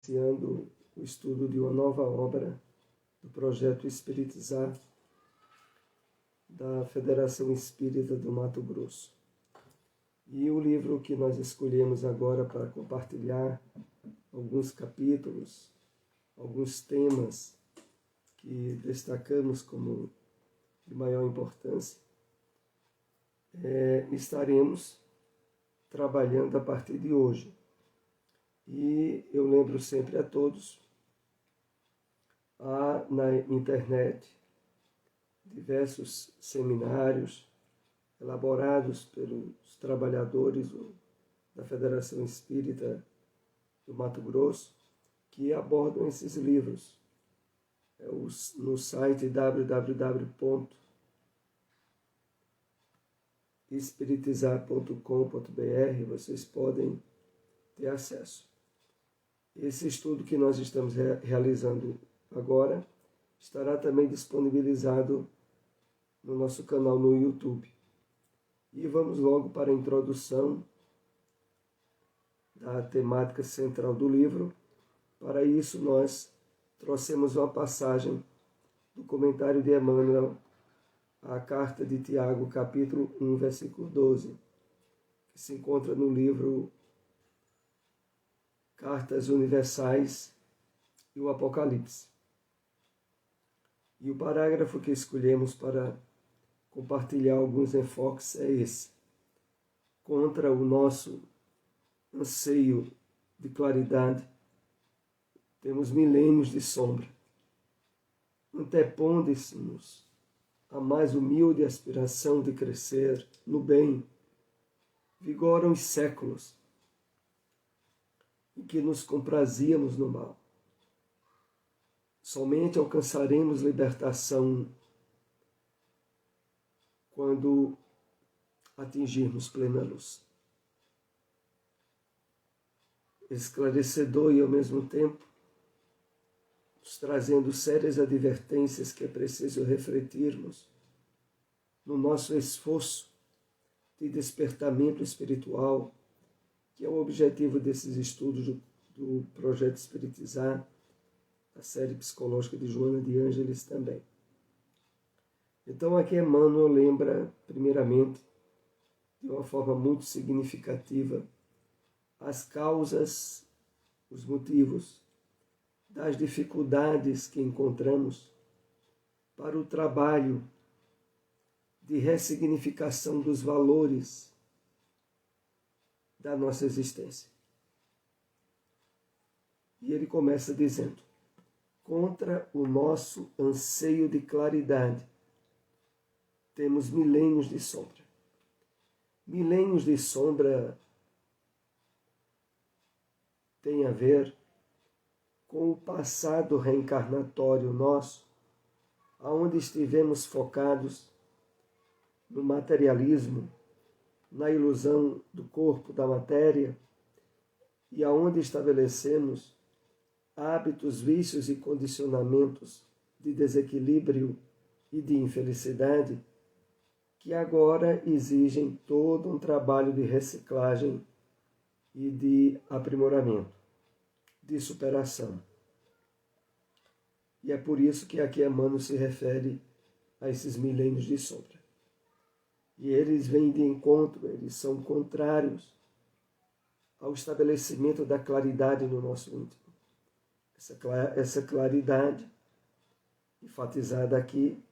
iniciando o estudo de uma nova obra do projeto Espiritizar da Federação Espírita do Mato Grosso. E o livro que nós escolhemos agora para compartilhar alguns capítulos, alguns temas que destacamos como de maior importância, estaremos trabalhando a partir de hoje. E eu lembro sempre a todos, há na internet diversos seminários elaborados pelos trabalhadores da Federação Espírita do Mato Grosso que abordam esses livros. No site www.espiritizar.com.br vocês podem ter acesso. Esse estudo que nós estamos realizando agora estará também disponibilizado no nosso canal no YouTube. E vamos logo para a introdução da temática central do livro. Para isso, nós trouxemos uma passagem do comentário de Emmanuel à carta de Tiago, capítulo 1, versículo 12, que se encontra no livro Cartas Universais e o Apocalipse. E o parágrafo que escolhemos para compartilhar alguns enfoques é esse. Contra o nosso anseio de claridade, temos milênios de sombra. Antepondo-se-nos a mais humilde aspiração de crescer no bem, vigoram os séculos em que nos comprazíamos no mal. Somente alcançaremos libertação quando atingirmos plena luz. Esclarecedor e, ao mesmo tempo, nos trazendo sérias advertências que é preciso refletirmos no nosso esforço de despertamento espiritual, que é o objetivo desses estudos do Projeto Espiritizar, da série psicológica de Joana de Ângeles também. Então aqui Emmanuel lembra, primeiramente, de uma forma muito significativa, as causas, os motivos das dificuldades que encontramos para o trabalho de ressignificação dos valores da nossa existência. E ele começa dizendo: contra o nosso anseio de claridade, temos milênios de sombra. Milênios de sombra tem a ver com o passado reencarnatório nosso, aonde estivemos focados no materialismo, na ilusão do corpo, da matéria, e aonde estabelecemos hábitos, vícios e condicionamentos de desequilíbrio e de infelicidade, que agora exigem todo um trabalho de reciclagem e de aprimoramento, de superação. E é por isso que aqui Emmanuel se refere a esses milênios de sombra. E eles vêm de encontro, eles são contrários ao estabelecimento da claridade no nosso íntimo. Essa claridade, enfatizada aqui,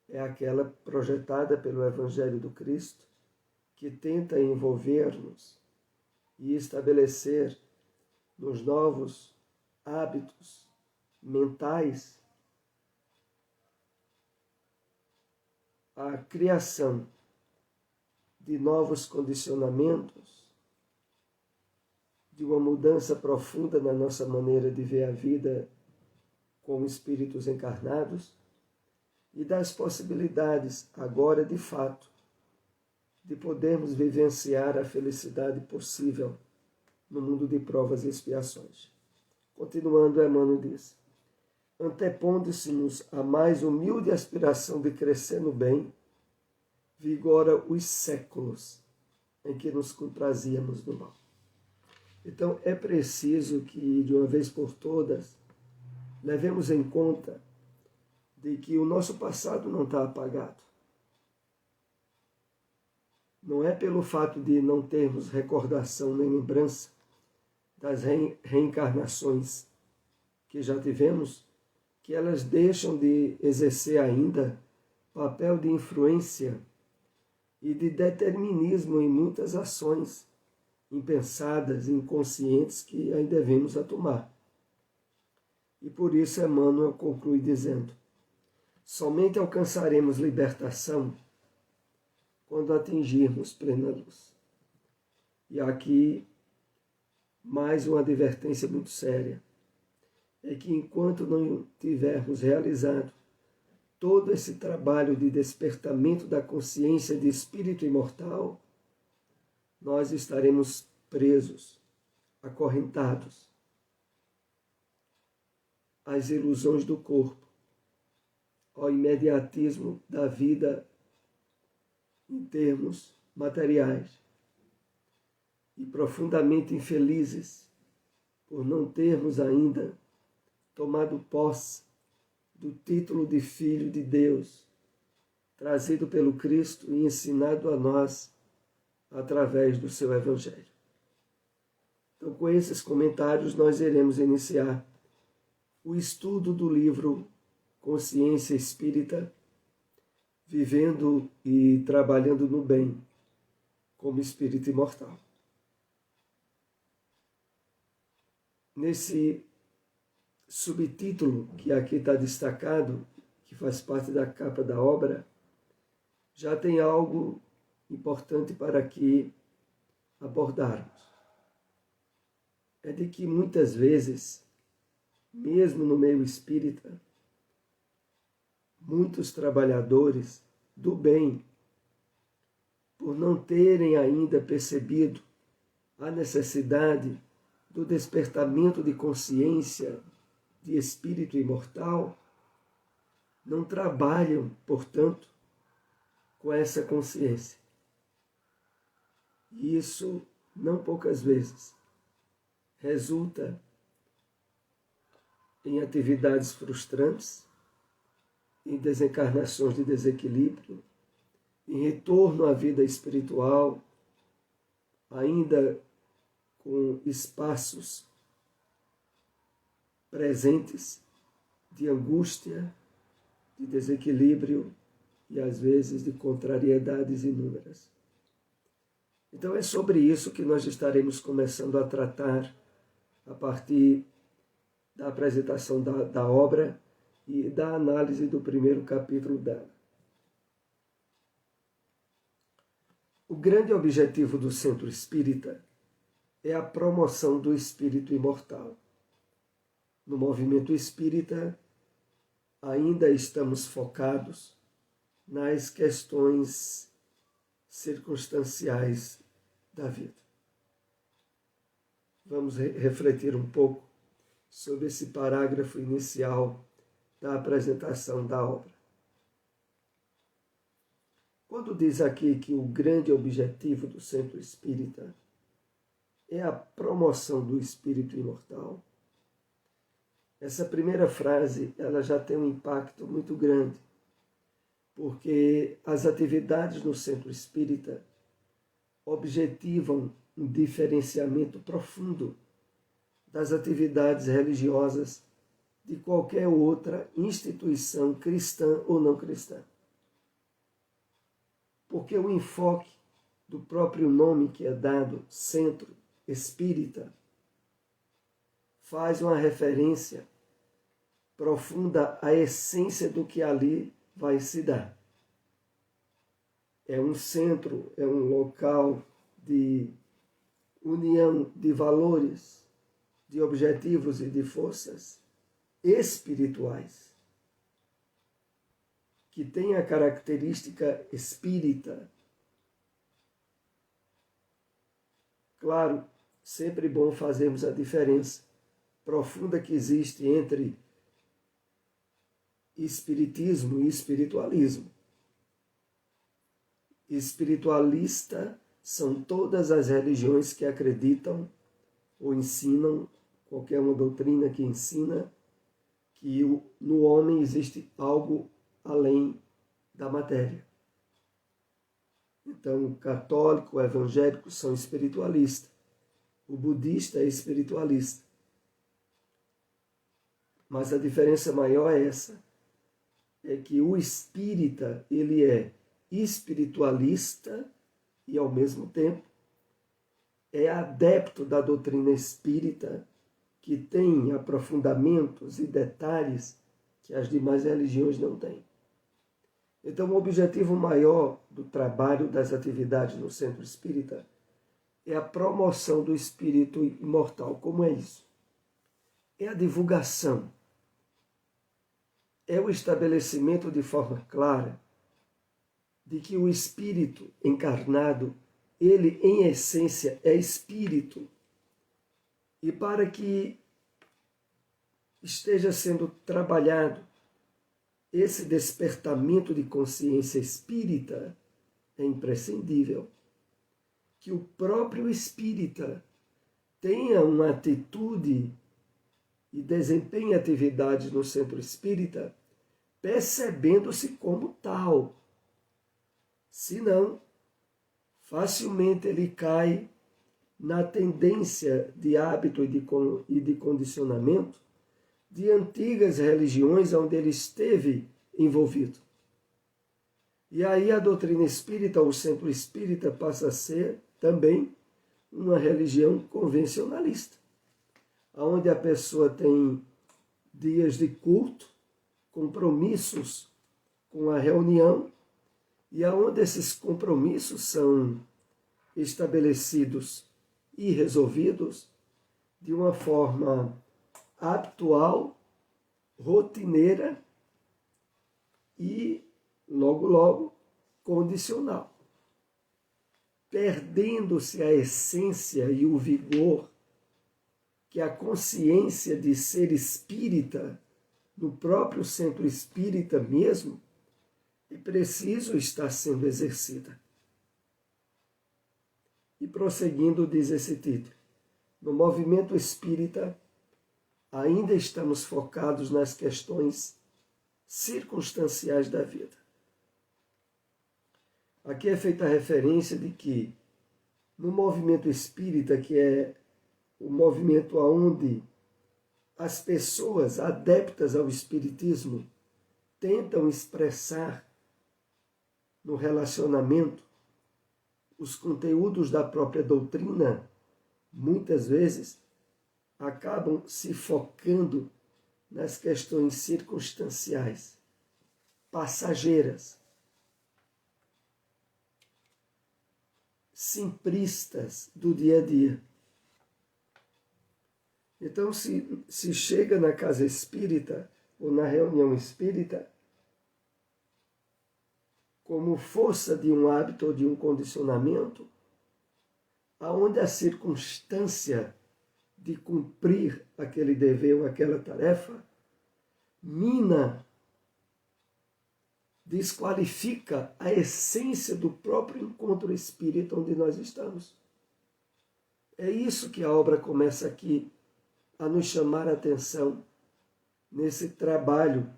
é aquela projetada pelo Evangelho do Cristo, que tenta envolver-nos e estabelecer nos novos hábitos mentais a criação de novos condicionamentos, de uma mudança profunda na nossa maneira de ver a vida como espíritos encarnados e das possibilidades, agora de fato, de podermos vivenciar a felicidade possível no mundo de provas e expiações. Continuando, Emmanuel diz: antepondo-se-nos a mais humilde aspiração de crescer no bem, vigora os séculos em que nos comprazíamos no mal. Então é preciso que, de uma vez por todas, levemos em conta de que o nosso passado não está apagado. Não é pelo fato de não termos recordação nem lembrança das reencarnações que já tivemos, que elas deixam de exercer ainda papel de influência e de determinismo em muitas ações impensadas, inconscientes que ainda devemos a tomar. E por isso Emmanuel conclui dizendo: somente alcançaremos libertação quando atingirmos plena luz. E aqui mais uma advertência muito séria, é que enquanto não tivermos realizado todo esse trabalho de despertamento da consciência de espírito imortal, nós estaremos presos, acorrentados às ilusões do corpo, ao imediatismo da vida em termos materiais, e profundamente infelizes por não termos ainda tomado posse do título de Filho de Deus, trazido pelo Cristo e ensinado a nós através do seu Evangelho. Então, com esses comentários, nós iremos iniciar o estudo do livro Consciência Espírita, vivendo e trabalhando no bem como espírito imortal. Nesse subtítulo que aqui está destacado, que faz parte da capa da obra, já tem algo importante para aqui abordarmos. É de que muitas vezes, mesmo no meio espírita, muitos trabalhadores do bem, por não terem ainda percebido a necessidade do despertamento de consciência de espírito imortal, não trabalham, portanto, com essa consciência. E isso, não poucas vezes, resulta em atividades frustrantes, em desencarnações de desequilíbrio, em retorno à vida espiritual, ainda com espaços presentes de angústia, de desequilíbrio e às vezes de contrariedades inúmeras. Então é sobre isso que nós estaremos começando a tratar a partir da apresentação da obra e da análise do primeiro capítulo dela. O grande objetivo do Centro Espírita é a promoção do espírito imortal. No movimento espírita, ainda estamos focados nas questões circunstanciais da vida. Vamos refletir um pouco sobre esse parágrafo inicial da apresentação da obra. Quando diz aqui que o grande objetivo do Centro Espírita é a promoção do espírito imortal, essa primeira frase ela já tem um impacto muito grande, porque as atividades no Centro Espírita objetivam um diferenciamento profundo das atividades religiosas de qualquer outra instituição cristã ou não cristã. Porque o enfoque do próprio nome que é dado, Centro Espírita, faz uma referência profunda à essência do que ali vai se dar. É um centro, é um local de união de valores, de objetivos e de forças espirituais, que tem a característica espírita. Claro, sempre bom fazermos a diferença profunda que existe entre espiritismo e espiritualismo. Espiritualista são todas as religiões que acreditam ou ensinam, qualquer uma doutrina que ensina que no homem existe algo além da matéria. Então, o católico, o evangélico são espiritualistas. O budista é espiritualista. Mas a diferença maior é essa. É que o espírita, ele é espiritualista e, ao mesmo tempo, é adepto da doutrina espírita, que tem aprofundamentos e detalhes que as demais religiões não têm. Então, o objetivo maior do trabalho, das atividades no centro espírita, é a promoção do espírito imortal. Como é isso? É a divulgação, é o estabelecimento de forma clara de que o espírito encarnado, ele em essência é espírito. E para que esteja sendo trabalhado esse despertamento de consciência espírita, é imprescindível que o próprio espírita tenha uma atitude e desempenhe atividades no centro espírita, percebendo-se como tal. Senão, facilmente ele cai na tendência de hábito e de condicionamento de antigas religiões onde ele esteve envolvido. E aí a doutrina espírita, o centro espírita, passa a ser também uma religião convencionalista, onde a pessoa tem dias de culto, compromissos com a reunião, e aonde esses compromissos são estabelecidos e resolvidos de uma forma habitual, rotineira e, logo, condicional, perdendo-se a essência e o vigor que a consciência de ser espírita, no próprio centro espírita mesmo, é preciso estar sendo exercida. E prosseguindo, diz esse título: no movimento espírita, ainda estamos focados nas questões circunstanciais da vida. Aqui é feita a referência de que, no movimento espírita, que é o movimento onde as pessoas adeptas ao espiritismo tentam expressar no relacionamento os conteúdos da própria doutrina, muitas vezes acabam se focando nas questões circunstanciais, passageiras, simplistas do dia a dia. Então, se chega na casa espírita ou na reunião espírita, como força de um hábito ou de um condicionamento, aonde a circunstância de cumprir aquele dever ou aquela tarefa mina, desqualifica a essência do próprio encontro espírita onde nós estamos. É isso que a obra começa aqui a nos chamar a atenção nesse trabalho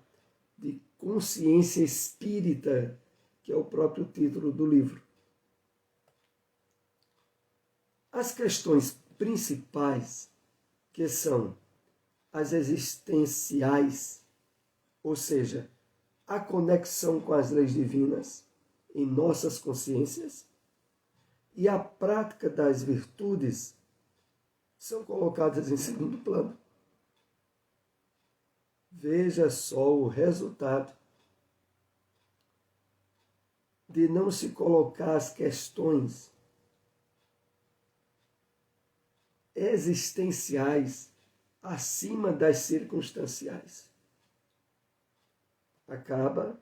de consciência espírita, que é o próprio título do livro. As questões principais, que são as existenciais, ou seja, a conexão com as leis divinas em nossas consciências, e a prática das virtudes, são colocadas em segundo plano. Veja só o resultado de não se colocar as questões existenciais acima das circunstanciais. Acaba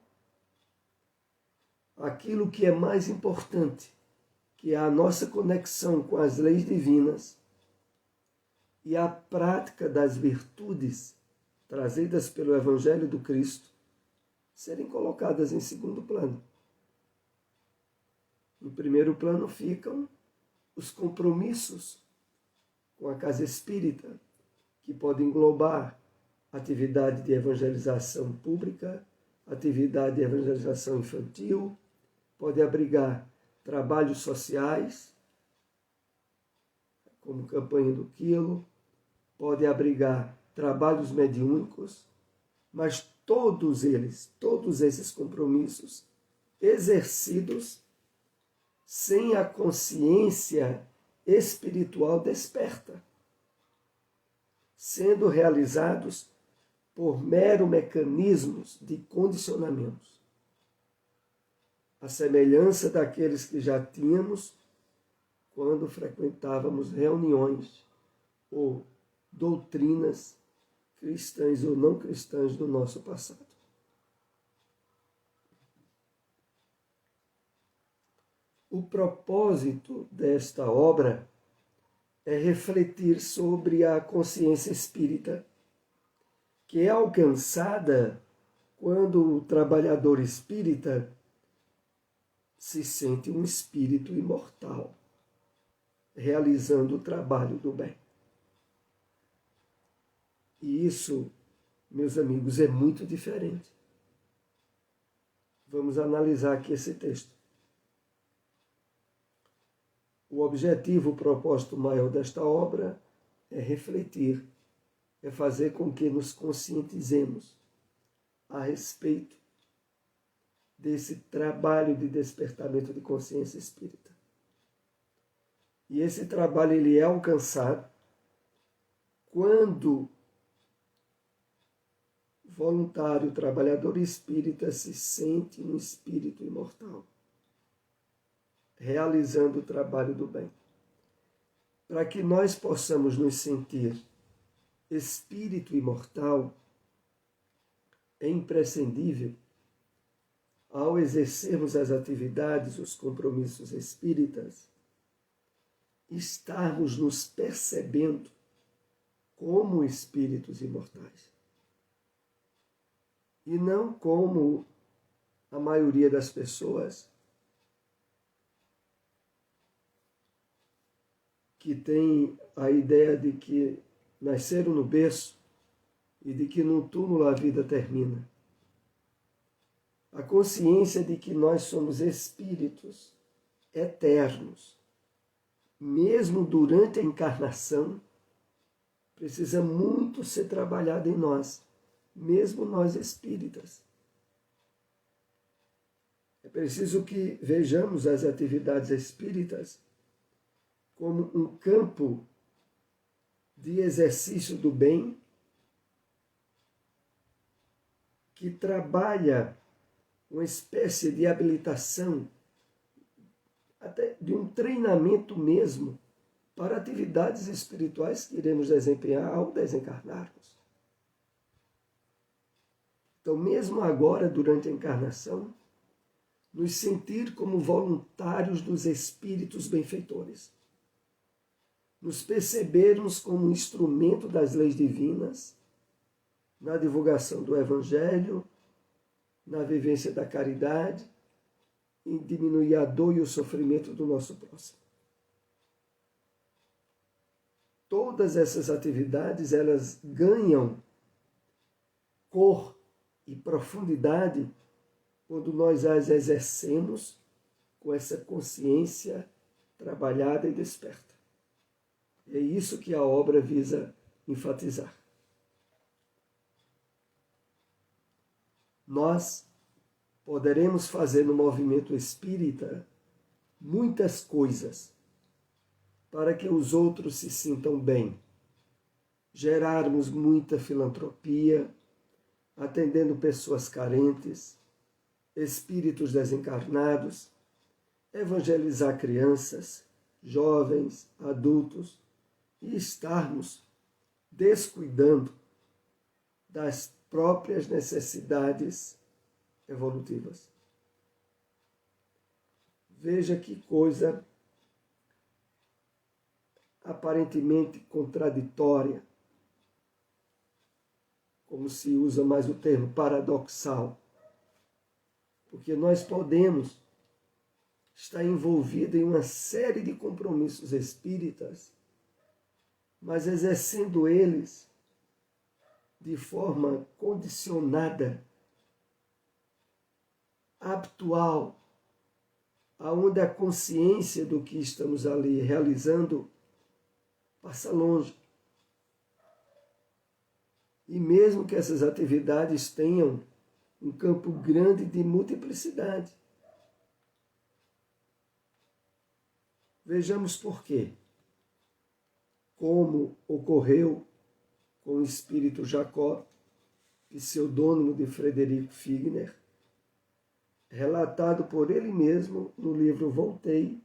aquilo que é mais importante, que é a nossa conexão com as leis divinas e a prática das virtudes trazidas pelo Evangelho do Cristo, serem colocadas em segundo plano. Em primeiro plano ficam os compromissos com a casa espírita, que pode englobar atividade de evangelização pública, atividade de evangelização infantil, pode abrigar trabalhos sociais, como campanha do quilo, pode abrigar trabalhos mediúnicos, mas todos esses compromissos exercidos sem a consciência espiritual desperta, sendo realizados por mero mecanismos de condicionamentos, a semelhança daqueles que já tínhamos quando frequentávamos reuniões ou doutrinas cristãs ou não cristãs do nosso passado. O propósito desta obra é refletir sobre a consciência espírita, que é alcançada quando o trabalhador espírita se sente um espírito imortal, realizando o trabalho do bem. E isso, meus amigos, é muito diferente. Vamos analisar aqui esse texto. O objetivo, o propósito maior desta obra é refletir, é fazer com que nos conscientizemos a respeito desse trabalho de despertamento de consciência espírita. E esse trabalho ele é alcançado quando o voluntário, o trabalhador espírita se sente um espírito imortal, realizando o trabalho do bem. Para que nós possamos nos sentir espírito imortal, é imprescindível, ao exercermos as atividades, os compromissos espíritas, estarmos nos percebendo como espíritos imortais. E não como a maioria das pessoas que tem a ideia de que nasceram no berço e de que no túmulo a vida termina. A consciência de que nós somos espíritos eternos, mesmo durante a encarnação, precisa muito ser trabalhada em nós, mesmo nós espíritas. É preciso que vejamos as atividades espíritas como um campo de exercício do bem que trabalha uma espécie de habilitação, até de um treinamento mesmo, para atividades espirituais que iremos desempenhar ao desencarnarmos. Então, mesmo agora, durante a encarnação, nos sentir como voluntários dos espíritos benfeitores, nos percebermos como instrumento das leis divinas, na divulgação do Evangelho, na vivência da caridade, em diminuir a dor e o sofrimento do nosso próximo. Todas essas atividades, elas ganham cor e profundidade quando nós as exercemos com essa consciência trabalhada e desperta. É isso que a obra visa enfatizar. Nós poderemos fazer no movimento espírita muitas coisas para que os outros se sintam bem. Gerarmos muita filantropia, atendendo pessoas carentes, espíritos desencarnados, evangelizar crianças, jovens, adultos e estarmos descuidando das próprias necessidades evolutivas. Veja que coisa aparentemente contraditória, como se usa mais o termo paradoxal, porque nós podemos estar envolvidos em uma série de compromissos espíritas mas exercendo eles de forma condicionada, habitual, aonde a consciência do que estamos ali realizando passa longe. E mesmo que essas atividades tenham um campo grande de multiplicidade. Vejamos por quê. Como ocorreu com o espírito Jacó, pseudônimo de Frederico Figner, relatado por ele mesmo no livro Voltei,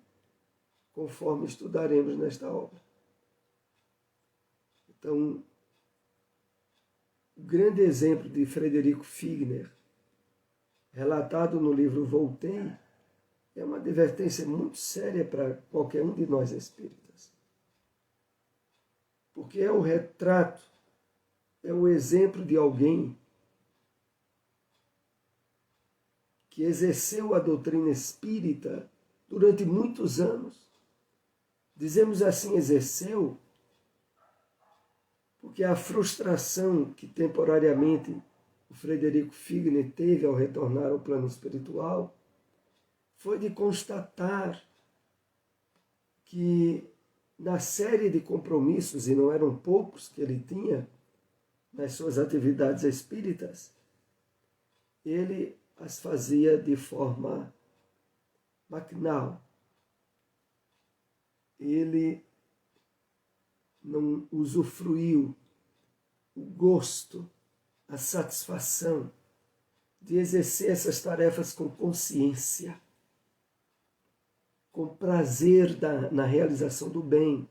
conforme estudaremos nesta obra. Então, o grande exemplo de Frederico Figner, relatado no livro Voltei, é uma advertência muito séria para qualquer um de nós espíritas. Porque é o retrato, é o exemplo de alguém que exerceu a doutrina espírita durante muitos anos. Dizemos assim, exerceu, porque a frustração que temporariamente o Frederico Figner teve ao retornar ao plano espiritual foi de constatar que na série de compromissos, e não eram poucos que ele tinha nas suas atividades espíritas, ele as fazia de forma maquinal. Ele não usufruiu o gosto, a satisfação de exercer essas tarefas com consciência, com prazer na realização do bem.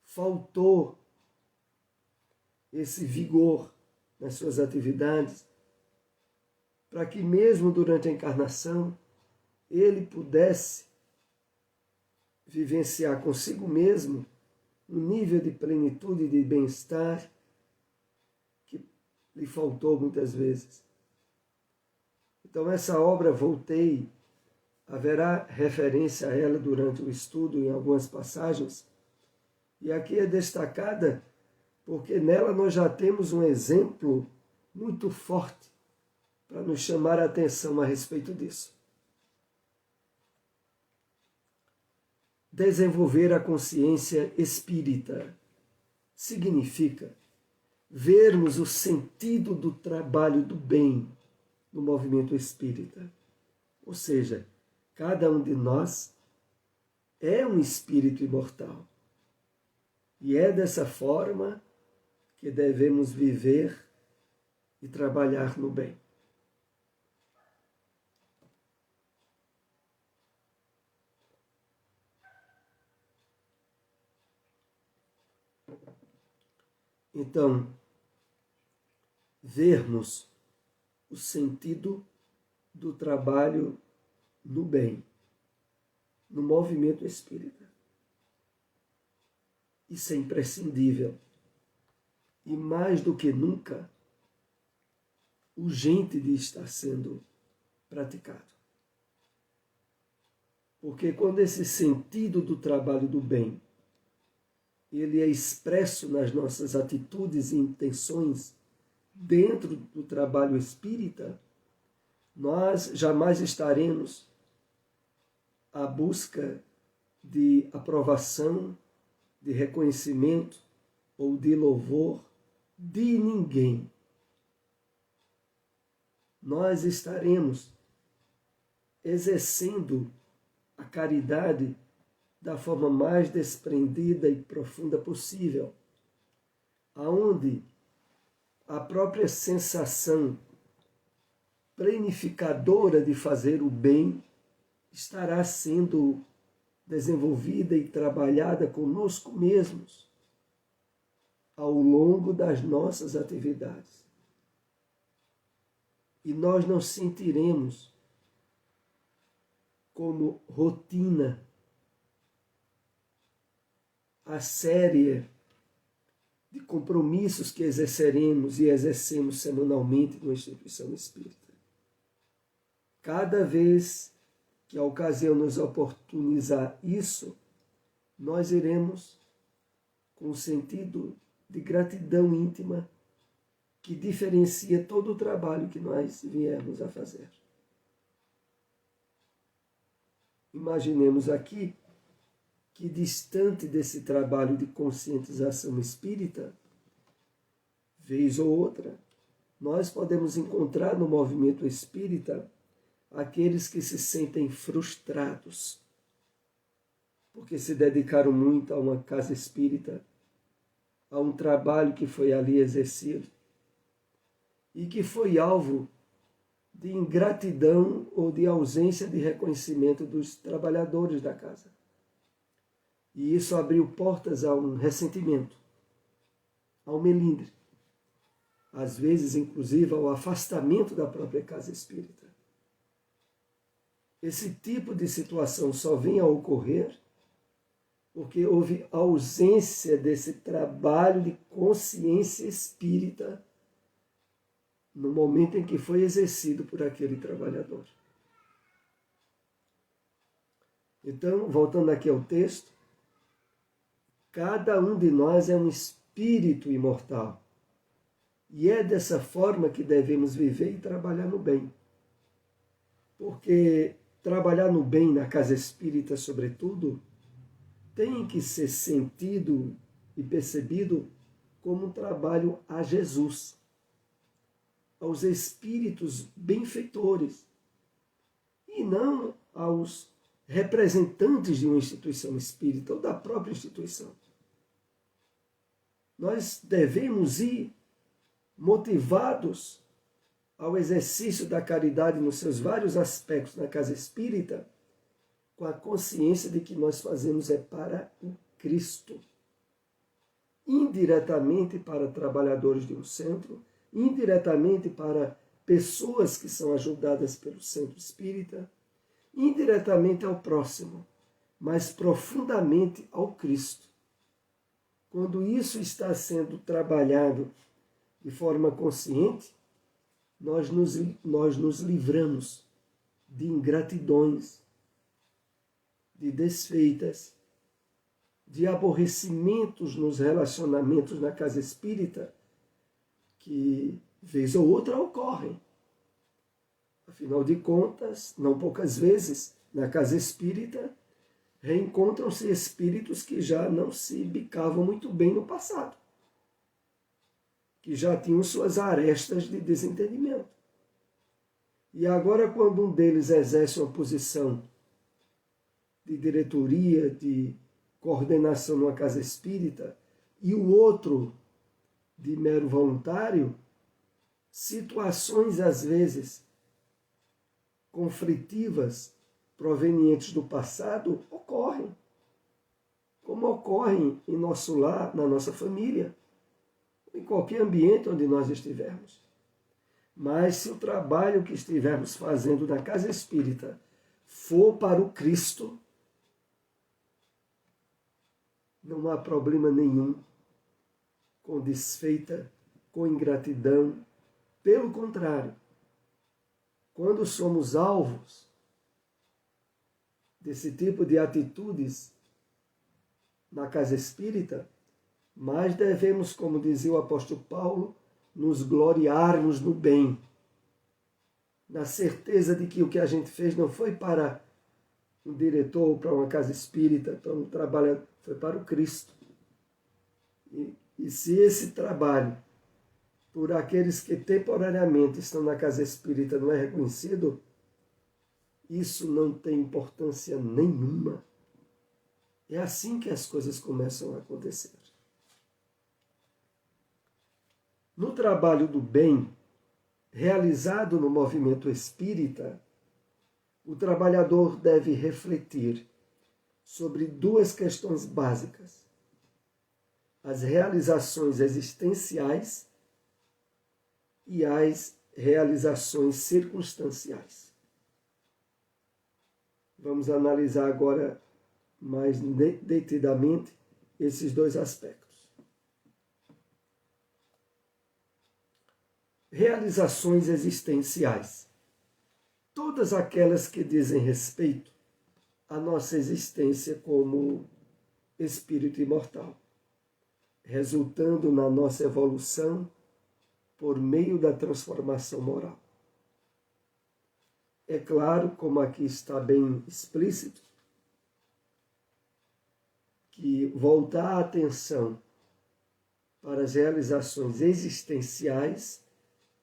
Faltou esse vigor nas suas atividades, para que mesmo durante a encarnação ele pudesse vivenciar consigo mesmo um nível de plenitude e de bem-estar que lhe faltou muitas vezes. Então essa obra, Voltei, haverá referência a ela durante o estudo em algumas passagens, e aqui é destacada porque nela nós já temos um exemplo muito forte para nos chamar a atenção a respeito disso. Desenvolver a consciência espírita significa vermos o sentido do trabalho do bem no movimento espírita. Ou seja, cada um de nós é um espírito imortal. E é dessa forma que devemos viver e trabalhar no bem. Então, vermos o sentido do trabalho no bem, no movimento espírita. Isso é imprescindível. E mais do que nunca, urgente de estar sendo praticado. Porque quando esse sentido do trabalho do bem ele é expresso nas nossas atitudes e intenções dentro do trabalho espírita, nós jamais estaremos à busca de aprovação, de reconhecimento ou de louvor de ninguém. Nós estaremos exercendo a caridade da forma mais desprendida e profunda possível, aonde a própria sensação planificadora de fazer o bem estará sendo desenvolvida e trabalhada conosco mesmos ao longo das nossas atividades. E nós não sentiremos como rotina a série de compromissos que exerceremos e exercemos semanalmente numa instituição espírita. Cada vez que a ocasião nos oportunizar isso, nós iremos com um sentido de gratidão íntima que diferencia todo o trabalho que nós viemos a fazer. Imaginemos aqui que, distante desse trabalho de conscientização espírita, vez ou outra, nós podemos encontrar no movimento espírita aqueles que se sentem frustrados, porque se dedicaram muito a uma casa espírita, a um trabalho que foi ali exercido, e que foi alvo de ingratidão ou de ausência de reconhecimento dos trabalhadores da casa. E isso abriu portas a um ressentimento, ao melindre, às vezes, inclusive, ao afastamento da própria casa espírita. Esse tipo de situação só vem a ocorrer porque houve ausência desse trabalho de consciência espírita no momento em que foi exercido por aquele trabalhador. Então, voltando aqui ao texto, cada um de nós é um espírito imortal. E é dessa forma que devemos viver e trabalhar no bem. Porque trabalhar no bem na casa espírita, sobretudo, tem que ser sentido e percebido como um trabalho a Jesus, aos espíritos benfeitores, e não aos representantes de uma instituição espírita ou da própria instituição. Nós devemos ir motivados ao exercício da caridade nos seus vários aspectos na casa espírita, com a consciência de que nós fazemos para o Cristo. Indiretamente para trabalhadores de um centro, indiretamente para pessoas que são ajudadas pelo centro espírita, indiretamente ao próximo, mas profundamente ao Cristo. Quando isso está sendo trabalhado de forma consciente, nós nos livramos de ingratidões, de desfeitas, de aborrecimentos nos relacionamentos na casa espírita, que vez ou outra ocorrem. Afinal de contas, não poucas vezes, na casa espírita, reencontram-se espíritos que já não se bicavam muito bem no passado, que já tinham suas arestas de desentendimento. E agora, quando um deles exerce uma posição de diretoria, de coordenação numa casa espírita, e o outro de mero voluntário, situações às vezes conflitivas provenientes do passado ocorrem, como ocorrem em nosso lar, na nossa família, em qualquer ambiente onde nós estivermos. Mas se o trabalho que estivermos fazendo na casa espírita for para o Cristo, não há problema nenhum com desfeita, com ingratidão. Pelo contrário, quando somos alvos desse tipo de atitudes na casa espírita, mas devemos, como dizia o apóstolo Paulo, nos gloriarmos no bem, na certeza de que o que a gente fez não foi para um diretor, para uma casa espírita, para um trabalhador, foi para o Cristo. E se esse trabalho, por aqueles que temporariamente estão na casa espírita, não é reconhecido, isso não tem importância nenhuma. É assim que as coisas começam a acontecer. No trabalho do bem, realizado no movimento espírita, o trabalhador deve refletir sobre duas questões básicas: as realizações existenciais e as realizações circunstanciais. Vamos analisar agora mais detidamente esses dois aspectos. Realizações existenciais. Todas aquelas que dizem respeito à nossa existência como espírito imortal. resultando na nossa evolução por meio da transformação moral. É claro, como aqui está bem explícito, que voltar a atenção para as realizações existenciais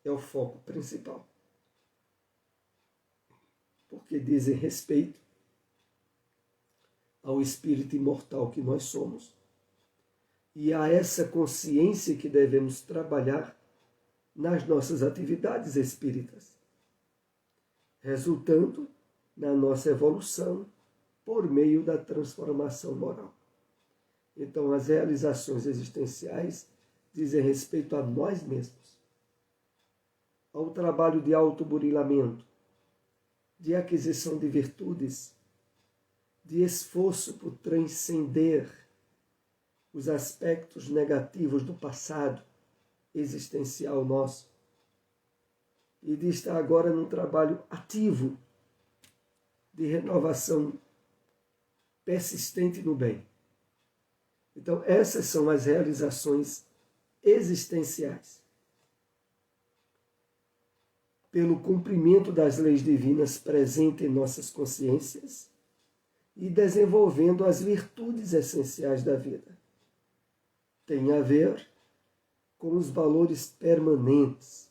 é o foco principal, porque dizem respeito ao espírito imortal que nós somos e a essa consciência que devemos trabalhar nas nossas atividades espíritas, resultando na nossa evolução por meio da transformação moral. Então, as realizações existenciais dizem respeito a nós mesmos, ao trabalho de autoburilamento, de aquisição de virtudes, de esforço por transcender os aspectos negativos do passado existencial nosso e de estar agora num trabalho ativo de renovação persistente no bem. Então, essas são as realizações existenciais. Pelo cumprimento das leis divinas presentes em nossas consciências e desenvolvendo as virtudes essenciais da vida. Tem a ver com os valores permanentes,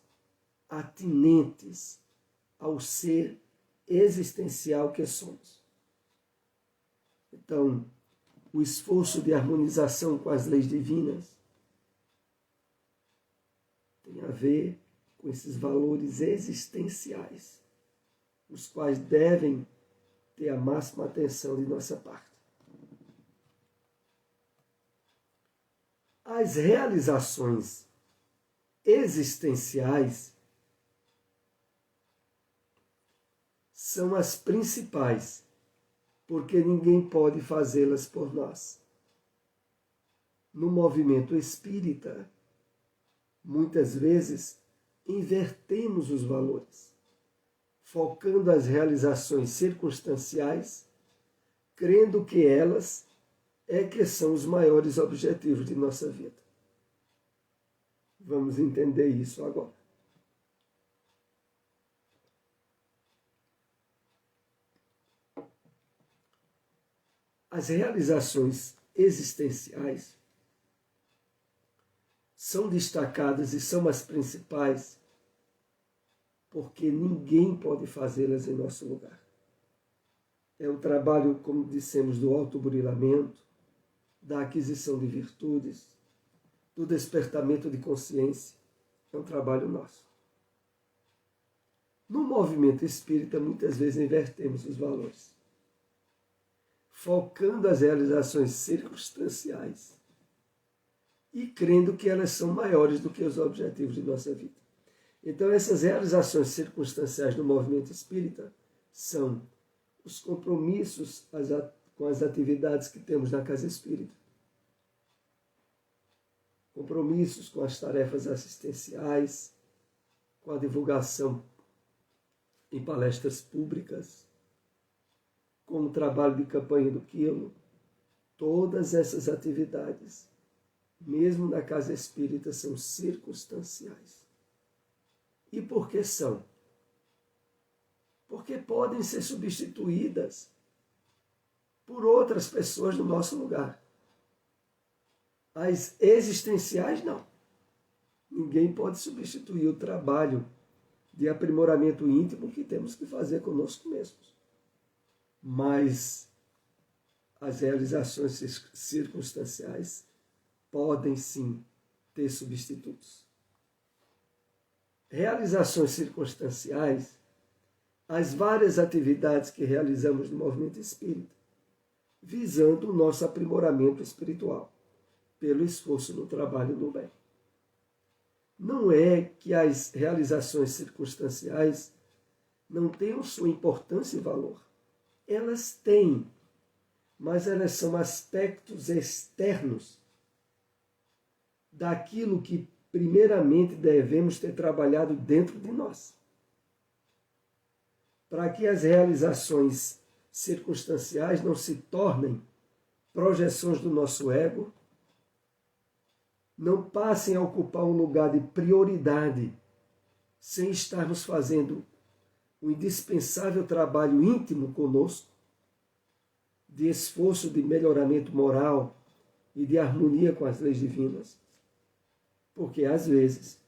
atinentes ao ser existencial que somos. Então, o esforço de harmonização com as leis divinas tem a ver com esses valores existenciais, os quais devem ter a máxima atenção de nossa parte. As realizações existenciais são as principais, porque ninguém pode fazê-las por nós. No movimento espírita, muitas vezes invertemos os valores, focando as realizações circunstanciais, crendo que elas é que são os maiores objetivos de nossa vida. Vamos entender isso agora. As realizações existenciais são destacadas e são as principais porque ninguém pode fazê-las em nosso lugar. É o trabalho, como dissemos, do autoburilamento, da aquisição de virtudes, do despertamento de consciência. É um trabalho nosso. No movimento espírita, muitas vezes invertemos os valores, focando as realizações circunstanciais e crendo que elas são maiores do que os objetivos de nossa vida. Então, essas realizações circunstanciais do movimento espírita são os compromissos com as atividades que temos na casa espírita, compromissos com as tarefas assistenciais, com a divulgação em palestras públicas, com o trabalho de campanha do quilo. Todas essas atividades, mesmo na casa espírita, são circunstanciais. E por que são? Porque podem ser substituídas por outras pessoas no nosso lugar. As existenciais, não. Ninguém pode substituir o trabalho de aprimoramento íntimo que temos que fazer conosco mesmos. Mas as realizações circunstanciais podem sim ter substitutos. Realizações circunstanciais, as várias atividades que realizamos no movimento espírita, visando o nosso aprimoramento espiritual, pelo esforço no trabalho do bem. Não é que as realizações circunstanciais não tenham sua importância e valor. Elas têm, mas elas são aspectos externos daquilo que primeiramente devemos ter trabalhado dentro de nós. Para que as realizações circunstanciais não se tornem projeções do nosso ego, não passem a ocupar um lugar de prioridade sem estarmos fazendo um indispensável trabalho íntimo conosco, de esforço de melhoramento moral e de harmonia com as leis divinas. Porque, às vezes,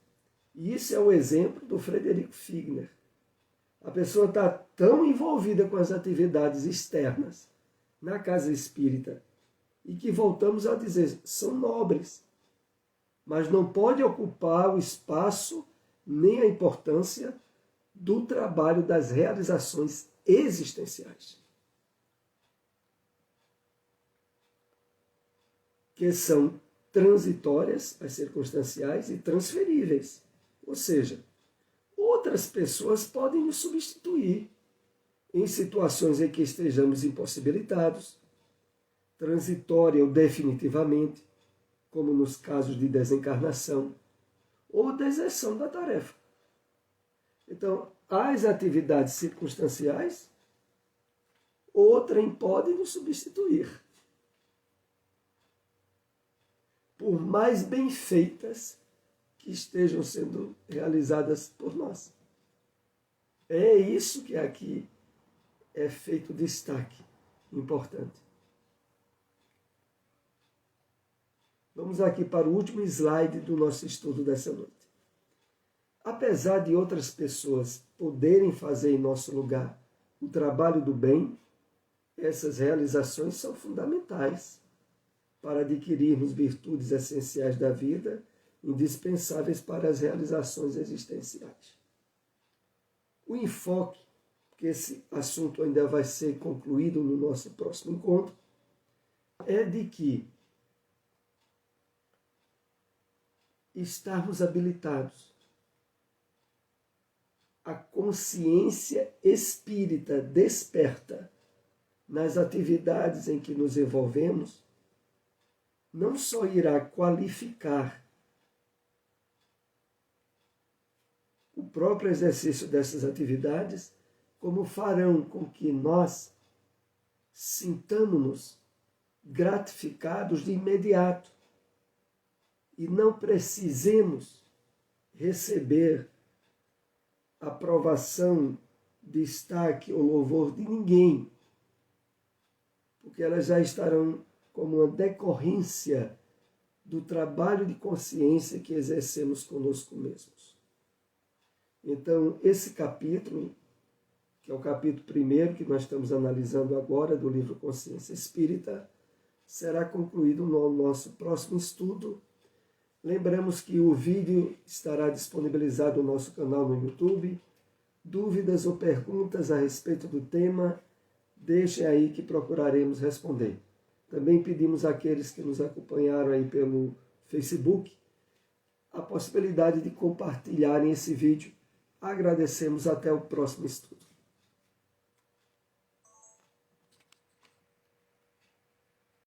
e isso é o exemplo do Frederico Figner, a pessoa está tão envolvida com as atividades externas na casa espírita e que voltamos a dizer, são nobres, mas não pode ocupar o espaço nem a importância do trabalho das realizações existenciais, que são transitórias, as circunstanciais, e transferíveis. Ou seja, outras pessoas podem nos substituir em situações em que estejamos impossibilitados, transitória ou definitivamente, como nos casos de desencarnação ou deserção da tarefa. Então, as atividades circunstanciais, outrem pode nos substituir. Por mais bem feitas que estejam sendo realizadas por nós. É isso que aqui é feito destaque importante. Vamos aqui para o último slide do nosso estudo dessa noite. Apesar de outras pessoas poderem fazer em nosso lugar o trabalho do bem, essas realizações são fundamentais para adquirirmos virtudes essenciais da vida, indispensáveis para as realizações existenciais. O enfoque, que esse assunto ainda vai ser concluído no nosso próximo encontro, é de que estarmos habilitados, a consciência espírita desperta nas atividades em que nos envolvemos, não só irá qualificar o próprio exercício dessas atividades, como farão com que nós sintamos-nos gratificados de imediato e não precisemos receber aprovação, destaque ou louvor de ninguém, porque elas já estarão como uma decorrência do trabalho de consciência que exercemos conosco mesmos. Então, esse capítulo, que é o capítulo 1 que nós estamos analisando agora do livro Consciência Espírita, será concluído no nosso próximo estudo. Lembramos que o vídeo estará disponibilizado no nosso canal no YouTube. Dúvidas ou perguntas a respeito do tema, deixem aí que procuraremos responder. Também pedimos àqueles que nos acompanharam aí pelo Facebook a possibilidade de compartilharem esse vídeo. Agradecemos, até o próximo estudo.